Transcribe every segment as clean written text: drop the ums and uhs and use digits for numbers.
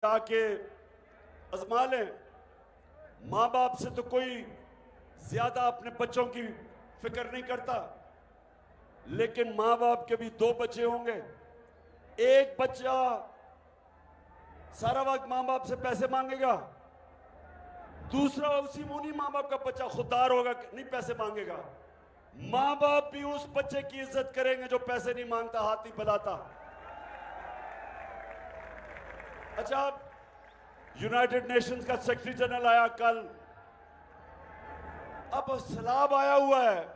आके आजमा लें। माँ बाप से तो कोई ज्यादा अपने बच्चों की फिक्र नहीं करता, लेकिन माँ बाप के भी दो बच्चे होंगे। एक बच्चा सारा वक्त माँ बाप से पैसे मांगेगा, दूसरा उसी उन्हीं माँ बाप का बच्चा खुददार होगा, नहीं पैसे मांगेगा। माँ बाप भी उस बच्चे की इज्जत करेंगे जो पैसे नहीं मांगता, हाथ नहीं फैलाता। अच्छा, यूनाइटेड नेशंस का सेक्रेटरी जनरल आया कल, अब सैलाब आया हुआ है।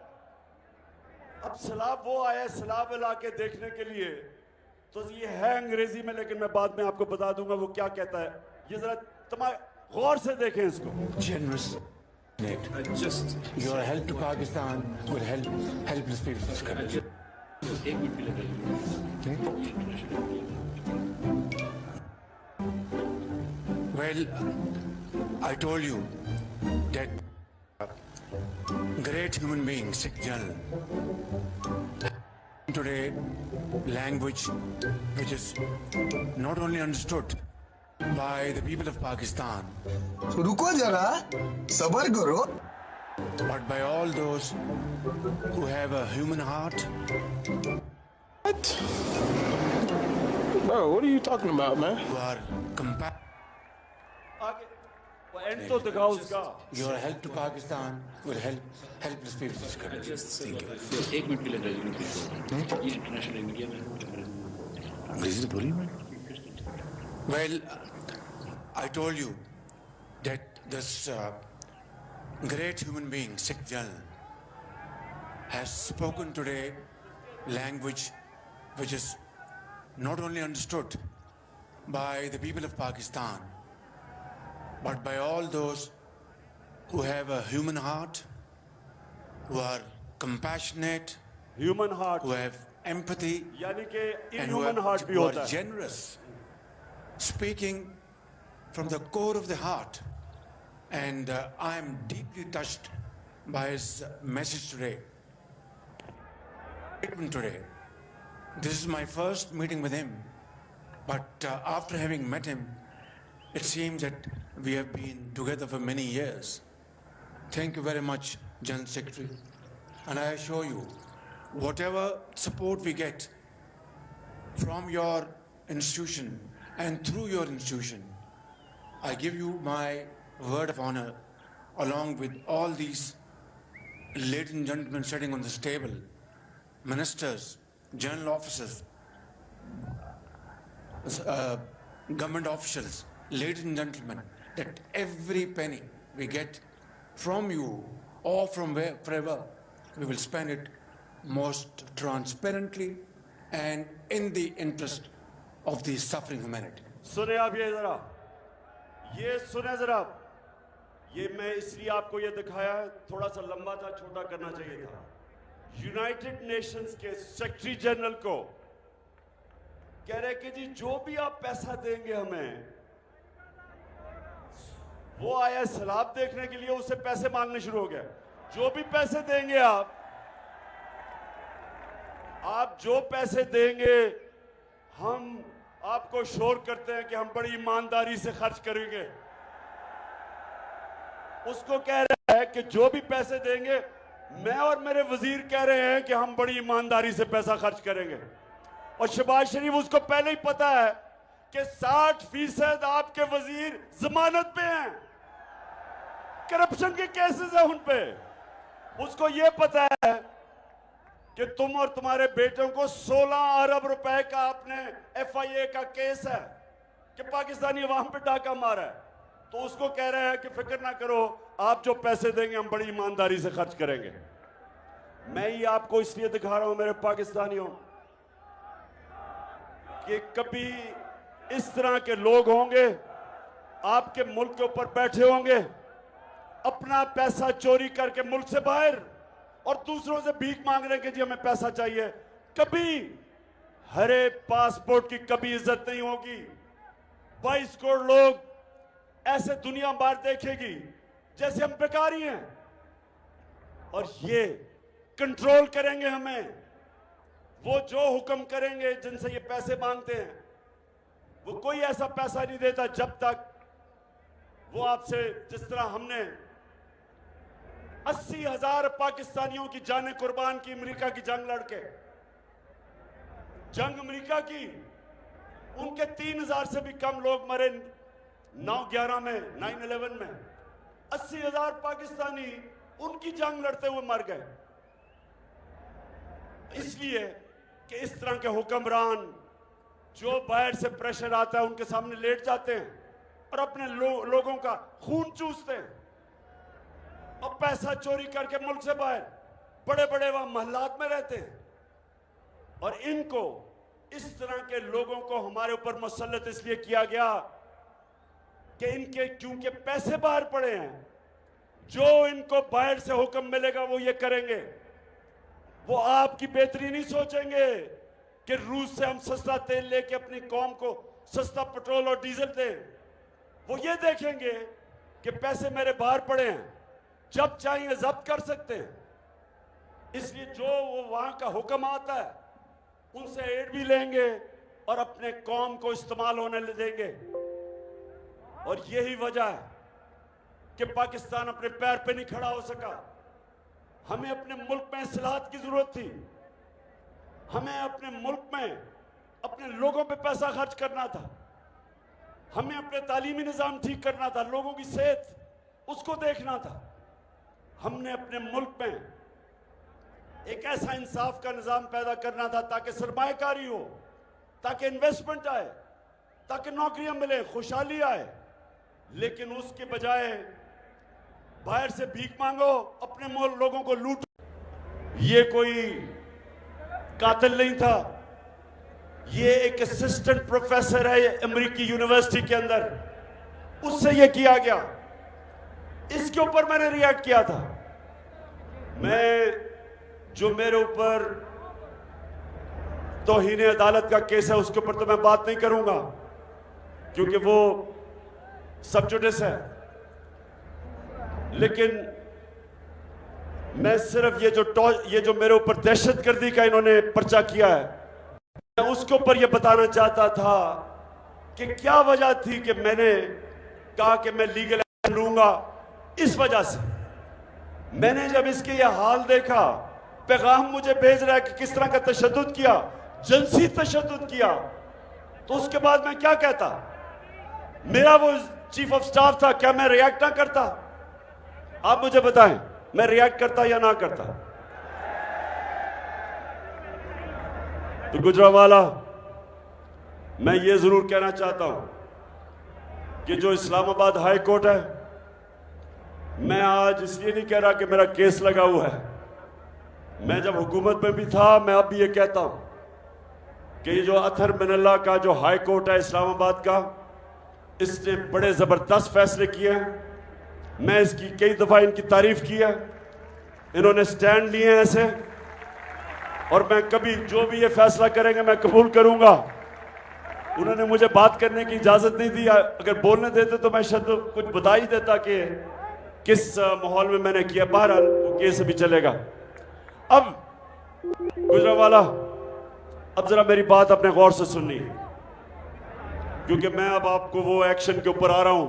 अब सैलाब वो आया है सैलाब इलाके देखने के लिए, तो ये है अंग्रेजी में, लेकिन मैं बाद में आपको बता दूंगा वो क्या कहता है। ये जरा तुम्हारे गौर से देखें इसको। Generous. Just Your help to Pakistan will help helpless people. एक मिनट भी लगेगा। Well, I told you that great human being, Sikh General, today language which is not only understood by the people of Pakistan, रुको जरा, सबर करो। but by all those who have a human heart, What? Bro, what are you talking about, man? who are compassionate. आगे वो and तो दिखाओ उसका। Your help to Pakistan will help helpless people. एक मिनट भी लगेगा। ये इंटरनेशनल मीडिया में अंग्रेजी तो बोली मैं। Well, I told you that this great human being, Sikh General, has spoken today language which is not only understood by the people of Pakistan, but by all those who have a human heart, who are compassionate, human heart who have empathy, यानी कि and who inhuman heart भी who होता are है। generous, speaking from the core of the heart. And I am deeply touched by his message today. Today, this is my first meeting with him, but after having met him, it seems that we have been together for many years. Thank you very much, General Secretary. And I assure you, whatever support we get from your institution and through your institution, I give you my word of honor, along with all these ladies and gentlemen sitting on this table, ministers, general officers, government officials, ladies and gentlemen, that every penny we get from you or from wherever, we will spend it most transparently and in the interest of the suffering humanity. सुने आप ये जरा, ये सुने जरा, ये मैं इसलिए आपको ये दिखाया है, थोड़ा सा लंबा था, छोटा करना चाहिए था। यूनाइटेड नेशंस के सेक्रेटरी जनरल को कह रहे कि जी जो भी आप पैसा देंगे हमें, वो आया सैलाब देखने के लिए, उससे पैसे मांगने शुरू हो गए। जो भी पैसे देंगे आप जो पैसे देंगे, हम आपको श्योर करते हैं कि हम बड़ी ईमानदारी से खर्च करेंगे। उसको कह रहा है कि जो भी पैसे देंगे, मैं और मेरे वजीर कह रहे हैं कि हम बड़ी ईमानदारी से पैसा खर्च करेंगे। और शहबाज शरीफ उसको पहले ही पता है कि 60% आपके वजीर जमानत पे हैं, करप्शन के केसेस हैं उन पे। उसको यह पता है कि तुम और तुम्हारे बेटों को 16 अरब रुपए का आपने FIA का केस है कि पाकिस्तानी अवाम पे डाका मारा है। तो उसको कह रहे हैं कि फिक्र ना करो, आप जो पैसे देंगे हम बड़ी ईमानदारी से खर्च करेंगे। मैं ये आपको इसलिए दिखा रहा हूं मेरे पाकिस्तानियों कि कभी इस तरह के लोग होंगे आपके मुल्क के ऊपर बैठे होंगे, अपना पैसा चोरी करके मुल्क से बाहर, और दूसरों से भीख मांग रहे हैं कि जी हमें पैसा चाहिए। कभी हरे पासपोर्ट की कभी इज्जत नहीं होगी। 22 करोड़ लोग ऐसे दुनिया बाहर देखेगी जैसे हम बेकारी हैं, और ये कंट्रोल करेंगे हमें। वो जो हुक्म करेंगे जिनसे ये पैसे मांगते हैं, वो कोई ऐसा पैसा नहीं देता जब तक वो आपसे, जिस तरह हमने 80,000 पाकिस्तानियों की जानें कुर्बान की अमेरिका की जंग लड़के, जंग अमेरिका की, उनके 3,000 से भी कम लोग मरे 9/11 में, 9/11 में। 80,000 पाकिस्तानी उनकी जंग लड़ते हुए मर गए, इसलिए कि इस तरह के हुक्मरान जो बाहर से प्रेशर आता है उनके सामने लेट जाते हैं और अपने लोगों का खून चूसते हैं और पैसा चोरी करके मुल्क से बाहर बड़े बड़े वहां महल्लात में रहते हैं। और इनको, इस तरह के लोगों को हमारे ऊपर मुसल्लत इसलिए किया गया कि इनके क्योंकि पैसे बाहर पड़े हैं, जो इनको बाहर से हुक्म मिलेगा वो ये करेंगे। वो आपकी बेहतरी नहीं सोचेंगे कि रूस से हम सस्ता तेल लेके अपनी कौम को सस्ता पेट्रोल और डीजल दें। वो ये देखेंगे कि पैसे मेरे बाहर पड़े हैं, जब चाहिए जब्त कर सकते हैं। इसलिए जो वो वहां का हुक्म आता है उनसे एड भी लेंगे और अपने कौम को इस्तेमाल होने देंगे। और यही वजह है कि पाकिस्तान अपने पैर पे नहीं खड़ा हो सका। हमें अपने मुल्क में इस्लाहत की जरूरत थी। हमें अपने मुल्क में अपने लोगों पे पैसा खर्च करना था। हमें अपने तालीमी निज़ाम ठीक करना था, लोगों की सेहत उसको देखना था। हमने अपने मुल्क में एक ऐसा इंसाफ का निज़ाम पैदा करना था ताकि सरमायाकारी हो, ताकि इन्वेस्टमेंट आए, ताकि नौकरियां मिले, खुशहाली आए। लेकिन उसके बजाय बाहर से भीख मांगो, अपने लोगों को लूटो। ये कोई कातिल नहीं था, ये एक असिस्टेंट प्रोफेसर है अमेरिकी यूनिवर्सिटी के अंदर, उससे ये किया गया। इसके ऊपर मैंने रिएक्ट किया था। मैं, जो मेरे ऊपर तौहीन अदालत का केस है उसके ऊपर तो मैं बात नहीं करूंगा क्योंकि वो सब जुडिस है। लेकिन मैं सिर्फ ये जो मेरे ऊपर दहशतगर्दी का इन्होंने पर्चा किया है, मैं उसके ऊपर ये बताना चाहता था कि क्या वजह थी कि मैंने कहा कि मैं लीगल एक्शन लूंगा। इस वजह से मैंने जब इसके ये हाल देखा, पैगाम मुझे भेज रहा है कि किस तरह का तशद्दुद किया, जिनसी तशद्दुद किया, तो उसके बाद मैं क्या कहता? मेरा वो चीफ ऑफ स्टाफ था, क्या मैं रिएक्ट ना करता? आप मुझे बताएं, मैं रिएक्ट करता या ना करता? तो गुजरावाला, मैं ये जरूर कहना चाहता हूं कि जो इस्लामाबाद हाई कोर्ट है, मैं आज इसलिए नहीं कह रहा कि मेरा केस लगा हुआ है। मैं जब हुकूमत में भी था, मैं अब भी ये कहता हूं कि ये जो अथर मिनल्ला का जो हाई कोर्ट है इस्लामाबाद का, इसने बड़े जबरदस्त फैसले किए हैं। मैं इसकी कई दफा इनकी तारीफ की है। इन्होंने स्टैंड लिए हैं ऐसे, और मैं कभी जो भी ये फैसला करेंगे मैं कबूल करूंगा। उन्होंने मुझे बात करने की इजाजत नहीं दी, अगर बोलने देते तो मैं शायद कुछ बता ही देता कि किस माहौल में मैंने किया। बहरहाल वो केस भी चलेगा। अब गुजरावाला, अब जरा मेरी बात अपने गौर से सुननी, क्योंकि मैं अब आपको वो एक्शन के ऊपर आ रहा हूं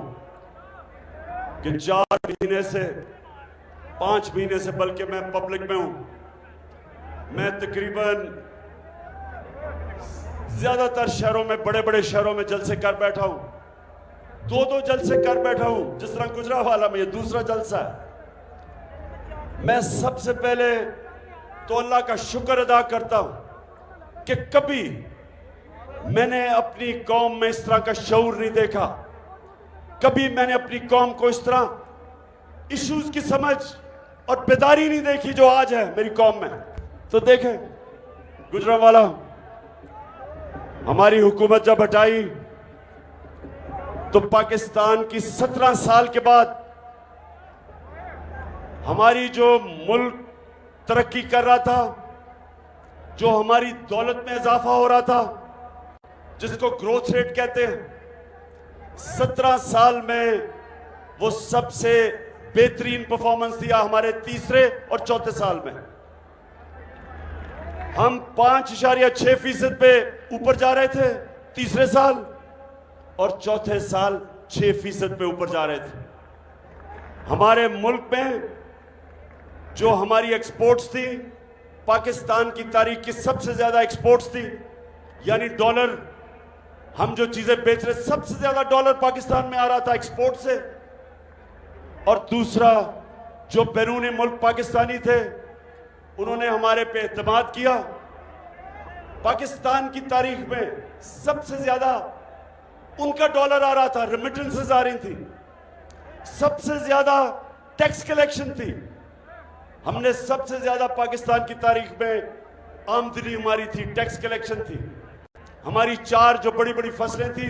कि 4 महीने से 5 महीने से बल्कि मैं पब्लिक में हूं। मैं तकरीबन ज्यादातर शहरों में, बड़े बड़े शहरों में जलसे कर बैठा हूं, 2-2 जलसे कर बैठा हूं। जिस तरह गुजरावाला में ये दूसरा जलसा है। मैं सबसे पहले तो अल्लाह का शुक्र अदा करता हूं कि कभी मैंने अपनी कौम में इस तरह का शऊर नहीं देखा। कभी मैंने अपनी कौम को इस तरह इश्यूज की समझ और बेदारी नहीं देखी जो आज है मेरी कौम में। तो देखें गुजरावाला, हमारी हुकूमत जब हटाई तो पाकिस्तान की 17 साल के बाद हमारी जो मुल्क तरक्की कर रहा था, जो हमारी दौलत में इजाफा हो रहा था, जिसको ग्रोथ रेट कहते हैं, 17 साल में वो सबसे बेहतरीन परफॉर्मेंस दिया हमारे तीसरे और चौथे साल में। हम 5.6% पे ऊपर जा रहे थे तीसरे साल, और चौथे साल 6% पे ऊपर जा रहे थे। हमारे मुल्क में जो हमारी एक्सपोर्ट्स थी, पाकिस्तान की तारीख की सबसे ज्यादा एक्सपोर्ट्स थी, यानी डॉलर, हम जो चीजें बेच रहे सबसे ज्यादा डॉलर पाकिस्तान में आ रहा था एक्सपोर्ट से। और दूसरा, जो बैरूनी मुल्क पाकिस्तानी थे उन्होंने हमारे पे एतमाद किया। पाकिस्तान की तारीख में सबसे ज्यादा उनका डॉलर आ रहा था, रेमिटेंसेस आ रही थी, सबसे ज्यादा टैक्स कलेक्शन थी। हमने सबसे ज्यादा पाकिस्तान की तारीख में आमदनी हमारी थी, टैक्स कलेक्शन थी। हमारी 4 जो बड़ी बड़ी फसलें थी,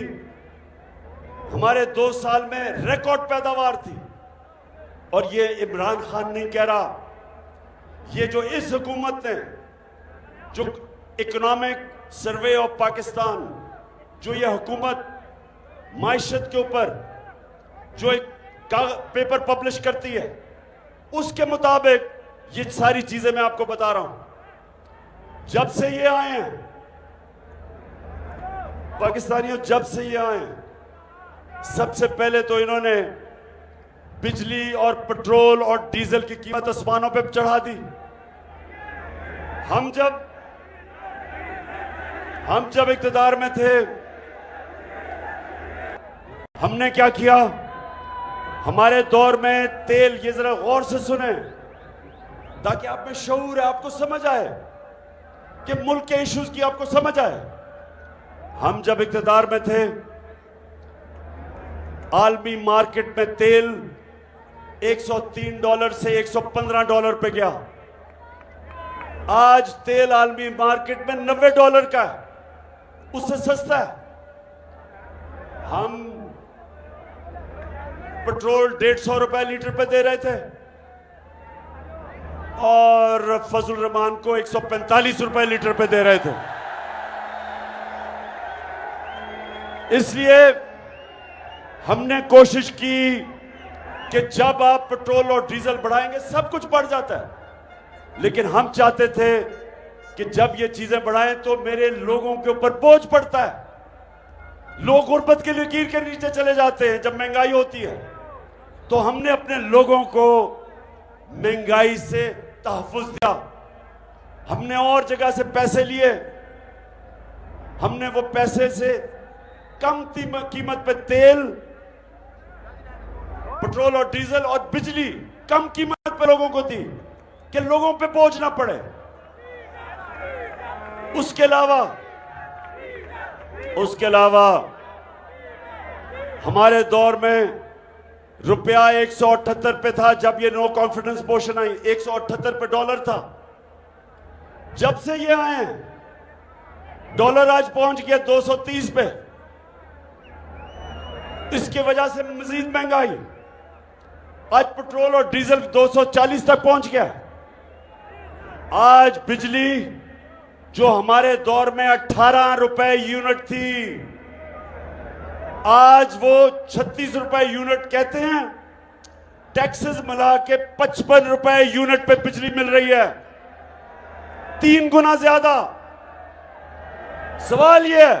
हमारे 2 साल में रिकॉर्ड पैदावार थी। और ये इमरान खान नहीं कह रहा, ये जो इस हुकूमत ने जो इकोनॉमिक सर्वे ऑफ पाकिस्तान, जो ये हुकूमत माइशत के ऊपर जो एक पेपर पब्लिश करती है, उसके मुताबिक ये सारी चीजें मैं आपको बता रहा हूं। जब से ये आए हैं पाकिस्तानियों, जब से ये आए हैं, सबसे पहले तो इन्होंने बिजली और पेट्रोल और डीजल की कीमत आसमानों पे चढ़ा दी। हम जब इक़्तिदार में थे, हमने क्या किया? हमारे दौर में तेल, ये जरा गौर से सुने ताकि आप में शऊर है, आपको समझ आए कि मुल्क के इश्यूज की आपको समझ आए। हम जब इक़्तिदार में थे, आलमी मार्केट में तेल $103 से $115 पे गया। आज तेल आलमी मार्केट में $90 का है, उससे सस्ता है। हम पेट्रोल ₹150 लीटर पे दे रहे थे और फजल रहमान को ₹145 लीटर पे दे रहे थे। इसलिए हमने कोशिश की कि जब आप पेट्रोल और डीजल बढ़ाएंगे सब कुछ बढ़ जाता है, लेकिन हम चाहते थे कि जब ये चीजें बढ़ाएं तो मेरे लोगों के ऊपर बोझ पड़ता है। लोग गुर्बत के लकीर के नीचे चले जाते हैं जब महंगाई होती है। तो हमने अपने लोगों को महंगाई से तहफ़्फ़ुज़ दिया। हमने और जगह से पैसे लिए, हमने वो पैसे से कम कीमत पे तेल, पेट्रोल और डीजल और बिजली कम कीमत पे लोगों को दी कि लोगों पे बोझ ना पड़े। उसके अलावा हमारे दौर में रुपया 178 पे था जब ये नो कॉन्फिडेंस मोशन आई, 178 पे डॉलर था। जब से ये आए हैं डॉलर आज पहुंच गया 230 पे। इसकी वजह से मजीद महंगाई, आज पेट्रोल और डीजल 240 तक पहुंच गया। आज बिजली जो हमारे दौर में 18 रुपए यूनिट थी, आज वो 36 रुपए यूनिट कहते हैं। टैक्सेस मिला के 55 रुपए यूनिट पे बिजली मिल रही है, 3 गुना ज्यादा। सवाल यह है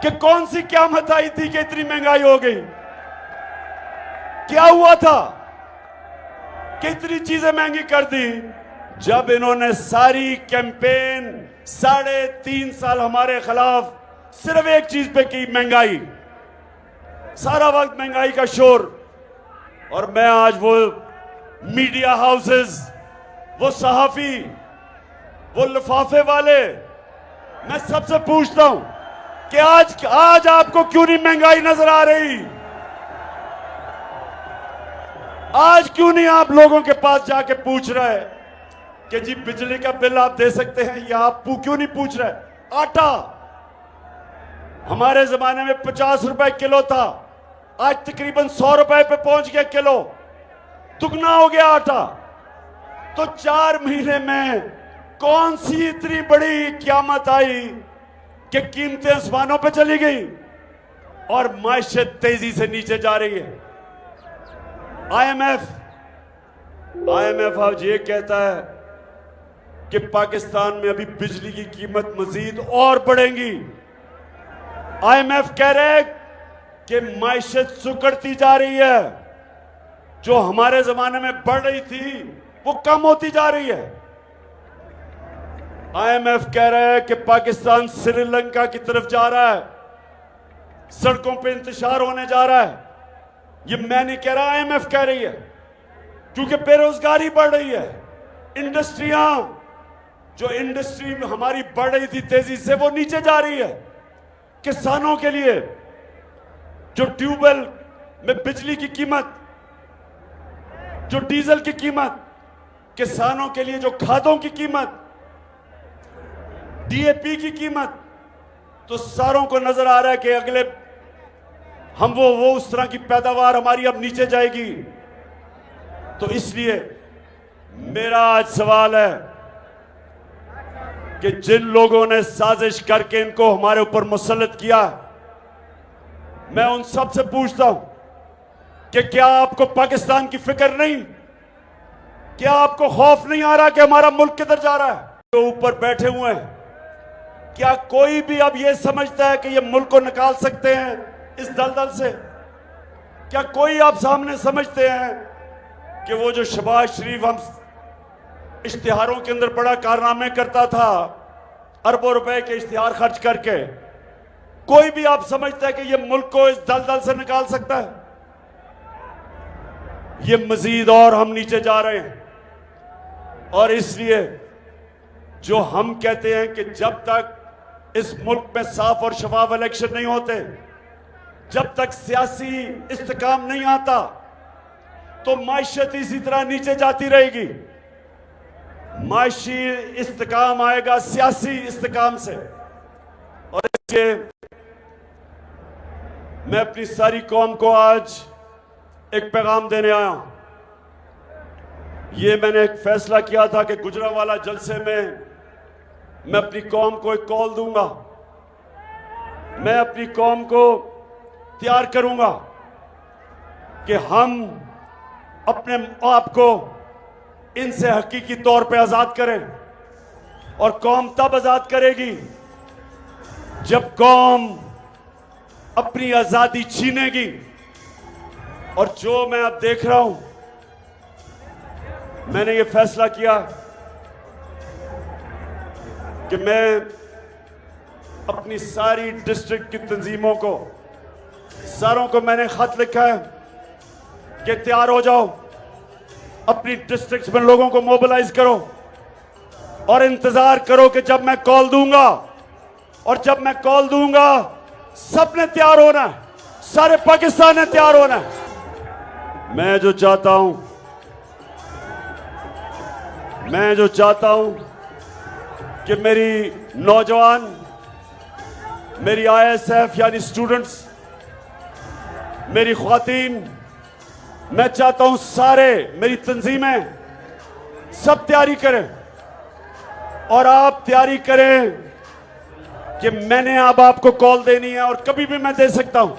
कि कौन सी क़यामत आई थी कि इतनी महंगाई हो गई? क्या हुआ था कि इतनी चीजें महंगी कर दी? जब इन्होंने सारी कैंपेन 3.5 साल हमारे खिलाफ सिर्फ एक चीज पे की, महंगाई। सारा वक्त महंगाई का शोर। और मैं आज वो मीडिया हाउसेस, वो सहाफी, वो लिफाफे वाले, मैं सबसे पूछता हूं कि आज आपको क्यों नहीं महंगाई नजर आ रही? आज क्यों नहीं आप लोगों के पास जाके पूछ रहे कि जी बिजली का बिल आप दे सकते हैं, या आप क्यों नहीं पूछ रहे? आटा हमारे जमाने में 50 रुपए किलो था, आज तकरीबन 100 रुपए पे पहुंच गया किलो, दुगना हो गया आटा। तो 4 महीने में कौन सी इतनी बड़ी क़यामत आई कि कीमतें आसमानों पे चली गई और मायशत तेजी से नीचे जा रही है। आईएमएफ आज ये कहता है कि पाकिस्तान में अभी बिजली की कीमत मजीद और बढ़ेंगी। आईएमएफ कह रहे हैं कि माइशत सुकड़ती जा रही है, जो हमारे जमाने में बढ़ रही थी वो कम होती जा रही है। आईएमएफ कह रहा है कि पाकिस्तान श्रीलंका की तरफ जा रहा है, सड़कों पे इंतशार होने जा रहा है। ये मैं नहीं कह रहा, आईएमएफ कह रही है, क्योंकि बेरोजगारी बढ़ रही है। इंडस्ट्रियां, जो इंडस्ट्री हमारी बढ़ रही थी तेजी से, वो नीचे जा रही है। किसानों के लिए जो ट्यूबवेल में बिजली की कीमत, जो डीजल की कीमत, किसानों के लिए जो खादों की कीमत, डीएपी की कीमत, तो सारों को नजर आ रहा है कि अगले हम वो उस तरह की पैदावार हमारी अब नीचे जाएगी। तो इसलिए मेरा आज सवाल है कि जिन लोगों ने साजिश करके इनको हमारे ऊपर मुसल्लत किया, मैं उन सब से पूछता हूं कि क्या आपको पाकिस्तान की फिक्र नहीं? क्या आपको खौफ नहीं आ रहा कि हमारा मुल्क किधर जा रहा है? जो ऊपर बैठे हुए हैं, क्या कोई भी अब यह समझता है कि ये मुल्क को निकाल सकते हैं इस दलदल से? क्या कोई आप सामने समझते हैं कि वो जो शहबाज शरीफ हम इश्तिहारों के अंदर बड़ा कारनामे करता था, अरबों रुपए के इश्तिहार खर्च करके, कोई भी आप समझता है कि ये मुल्क को इस दलदल से निकाल सकता है? ये मजीद और हम नीचे जा रहे हैं। और इसलिए जो हम कहते हैं कि जब तक इस मुल्क में साफ और शफाफ इलेक्शन नहीं होते, जब तक सियासी इस्तेकाम नहीं आता, तो माइशत इसी तरह नीचे जाती रहेगी। माशी इस्तेकाम आएगा सियासी इस्तेकाम से। और इसलिए मैं अपनी सारी कौम को आज एक पैगाम देने आया हूं। ये मैंने एक फैसला किया था कि गुजरांवाला जलसे में मैं अपनी कौम को एक कॉल दूंगा, मैं अपनी कौम को तैयार करूंगा कि हम अपने आप को इनसे हकीकी तौर पे आजाद करें। और कौम तब आजाद करेगी जब कौम अपनी आजादी छीनेगी। और जो मैं अब देख रहा हूं, मैंने ये फैसला किया कि मैं अपनी सारी डिस्ट्रिक्ट की तंजीमों को, सारों को मैंने खत लिखा है कि तैयार हो जाओ, अपनी डिस्ट्रिक्ट्स में लोगों को मोबिलाइज करो और इंतजार करो कि जब मैं कॉल दूंगा, और जब मैं कॉल दूंगा सबने तैयार होना है, सारे पाकिस्तान ने तैयार होना है। मैं जो चाहता हूं कि मेरी नौजवान, मेरी आईएसएफ यानी स्टूडेंट्स, मेरी ख्वातीन, मैं चाहता हूं सारे, मेरी तंजीमें सब तैयारी करें। और आप तैयारी करें कि मैंने अब आपको कॉल देनी है और कभी भी मैं दे सकता हूं।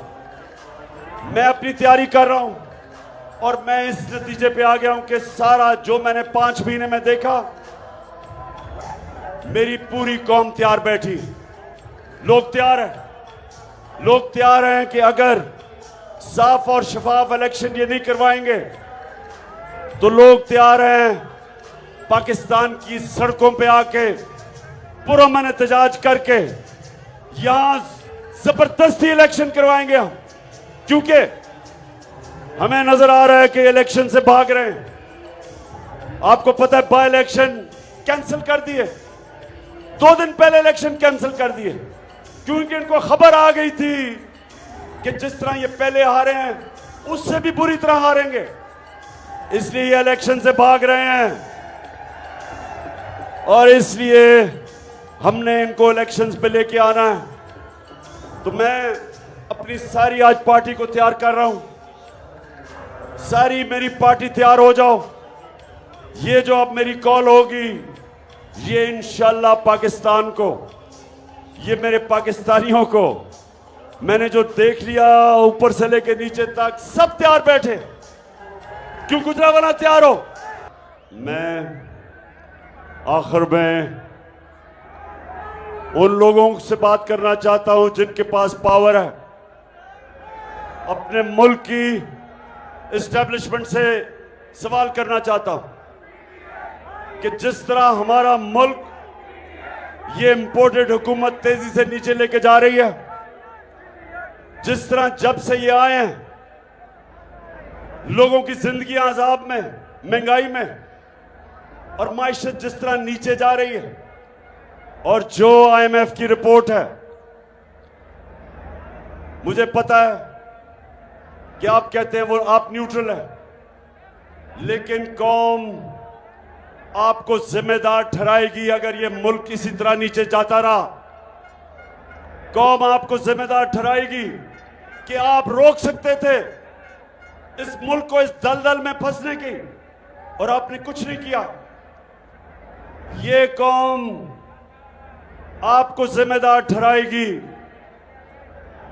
मैं अपनी तैयारी कर रहा हूं और मैं इस नतीजे पे आ गया हूं कि सारा जो मैंने 5 महीने में देखा, मेरी पूरी कौम तैयार बैठी। लोग तैयार हैं, लोग तैयार हैं कि अगर साफ और शफाफ इलेक्शन ये नहीं करवाएंगे तो लोग तैयार हैं पाकिस्तान की सड़कों पे आके पुरअमन एहतजाज करके यहां जबरदस्ती इलेक्शन करवाएंगे हम, क्योंकि हमें नजर आ रहा है कि इलेक्शन से भाग रहे हैं। आपको पता है बाय इलेक्शन कैंसिल कर दिए, 2 दिन पहले इलेक्शन कैंसिल कर दिए, क्योंकि इनको खबर आ गई थी कि जिस तरह ये पहले हारे हैं उससे भी बुरी तरह हारेंगे, इसलिए ये इलेक्शन से भाग रहे हैं। और इसलिए हमने इनको इलेक्शंस पे लेके आना है। तो मैं अपनी सारी आज पार्टी को तैयार कर रहा हूं, सारी मेरी पार्टी तैयार हो जाओ। ये जो अब मेरी कॉल होगी, ये इंशाल्लाह पाकिस्तान को, ये मेरे पाकिस्तानियों को, मैंने जो देख लिया ऊपर से लेके नीचे तक सब तैयार बैठे, क्यों गुजरांवाला तैयार हो। मैं आखिर में उन लोगों से बात करना चाहता हूं जिनके पास पावर है। अपने मुल्क की एस्टेब्लिशमेंट से सवाल करना चाहता हूं कि जिस तरह हमारा मुल्क ये इंपोर्टेड हुकूमत तेजी से नीचे लेके जा रही है, जिस तरह जब से ये आए हैं लोगों की जिंदगी अजाब में, महंगाई में और माइशत जिस तरह नीचे जा रही है, और जो IMF की रिपोर्ट है, मुझे पता है कि आप कहते हैं वो आप न्यूट्रल है, लेकिन कौम आपको जिम्मेदार ठहराएगी अगर ये मुल्क इसी तरह नीचे जाता रहा। कौम आपको जिम्मेदार ठहराएगी कि आप रोक सकते थे इस मुल्क को इस दलदल में फंसने की, और आपने कुछ नहीं किया। ये कौम आपको जिम्मेदार ठहराएगी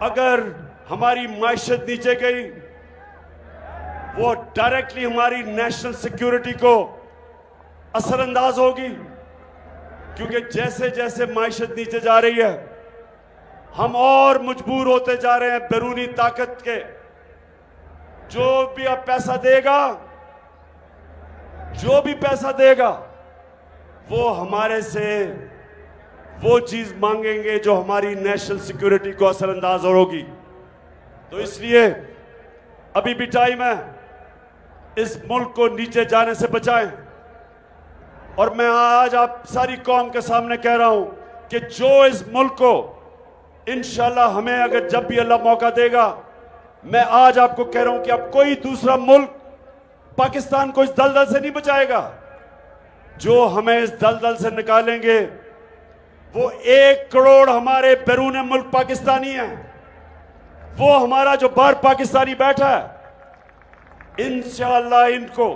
अगर हमारी माइशत नीचे गई। वो डायरेक्टली हमारी नेशनल सिक्योरिटी को असरअंदाज होगी, क्योंकि जैसे जैसे माइशत नीचे जा रही है हम और मजबूर होते जा रहे हैं बैरूनी ताकत के। जो भी अब पैसा देगा, जो भी पैसा देगा, वो हमारे से वो चीज मांगेंगे जो हमारी नेशनल सिक्योरिटी को असरअंदाज होगी। तो इसलिए अभी भी टाइम है, इस मुल्क को नीचे जाने से बचाएं। और मैं आज आप सारी कौम के सामने कह रहा हूं कि जो इस मुल्क को इंशाल्लाह हमें अगर जब भी अल्लाह मौका देगा, मैं आज आपको कह रहा हूं कि अब कोई दूसरा मुल्क पाकिस्तान को इस दलदल से नहीं बचाएगा। जो हमें इस दलदल से निकालेंगे वो 1 करोड़ हमारे बैरून मुल्क पाकिस्तानी हैं। वो हमारा जो बाहर पाकिस्तानी बैठा है, इंशाअल्लाह इनको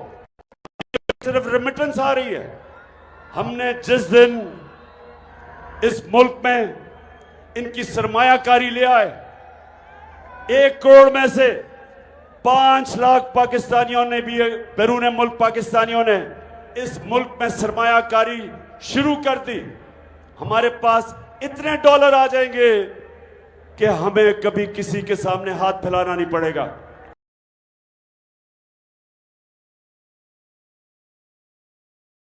सिर्फ रेमिटेंस आ रही है। हमने जिस दिन इस मुल्क में इनकी सरमायाकारी ले आए, 1 करोड़ में से 5 लाख पाकिस्तानियों ने भी, बैरून मुल्क पाकिस्तानियों ने इस मुल्क में सरमायाकारी शुरू कर दी। हमारे पास इतने डॉलर आ जाएंगे कि हमें कभी किसी के सामने हाथ फैलाना नहीं पड़ेगा।